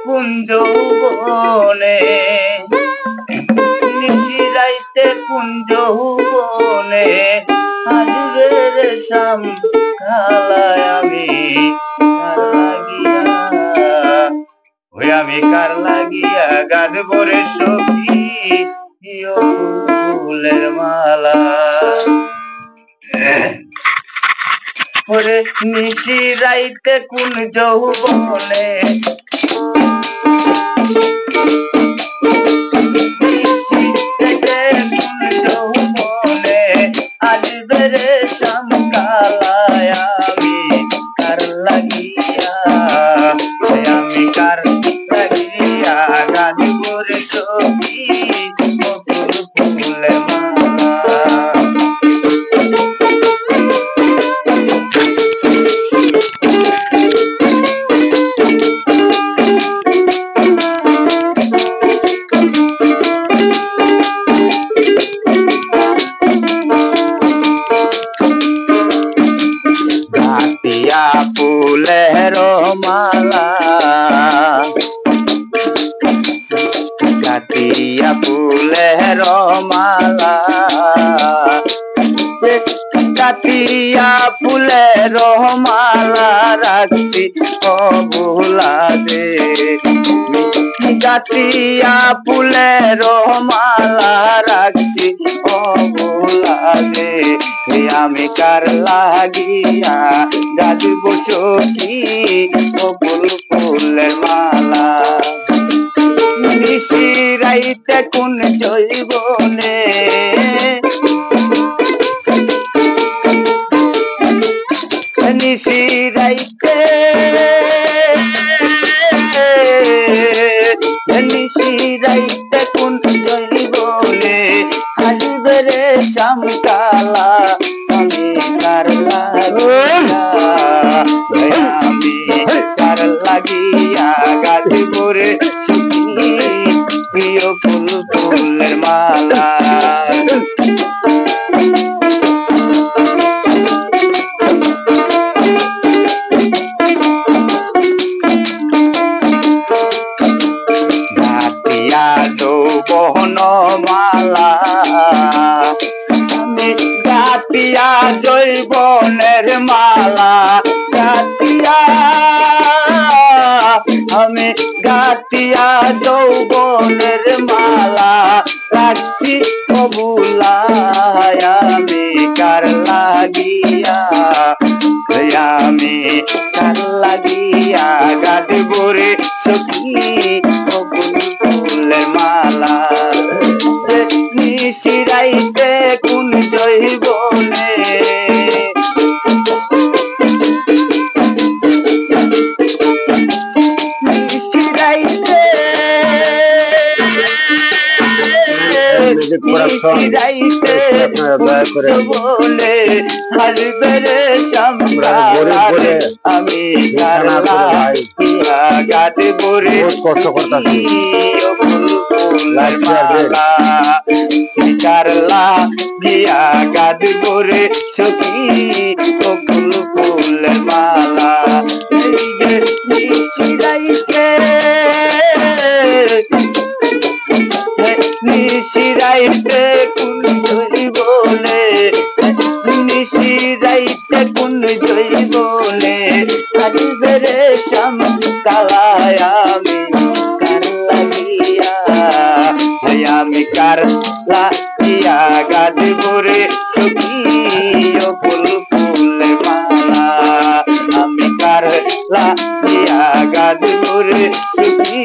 কোন যৌবনে, নিশিরাইতে কোন যৌবনে আসবে রে শাম কালায়। আমি কার লাগিয়া গাঁথব রে সখী ফুলের মালা। ওরে নিশিরাইতে কোন যৌবনে, আসবে রে শাম কালায়। আমি কার লাগিয়া, আমি কার লাগিয়া গাঁথব রে সখী ফুলের মালা। গাঁথিয়া ফুলের মালা, গাঁথিয়া ফুলের মালা, গাঁথিয়া ফুলের মালা রাখছি অবুলা দে। গাঁথিয়া ফুলের মালা রাখছি অবুলা দে। আমি কার লাগিয়া গাঁথব সখী ফুলের মালা। নিশিরাইতে কোন যৌবনে, নিশিরাইতে, নিশিরাইতে কোন যৌবনে আসবে রে শাম কালা। আমি কার লাগিয়া, আমি কার লাগিয়া গাঁথব রে সখী ফুলের মালা। গাঁথিয়া যৌবন মালা, আমি গাঁথিয়া যৌবনের মালা, গাঁথিয়া আমি গাঁথিয়া যৌবনের মালা রাখছি অবুলায়। আমি কার লাগিয়া, আমি কার লাগিয়া গাঁথব রে সখী ফুলের মালা। নিশিরাইতে কোন যৌবনে, নিশিরাইতে, নিশিরাইতে যৌবনে আসবে রে শাম কালায়। আমি কার লাগিয়া গাঁথব রে ফুলের মালা। কার লাগিয়া গাঁথব রে সখী ফুলের মালা। নিশিরাইতে, নিশিরাইতে কোন যৌবনে, নিশিরাইতে কোন যৌবনে আসবে রে শাম কালায়। আমি কার লাগিয়া গাঁথব রে সখী ফুলের মালা। আমি কার লাগিয়া গাঁথব রে সখী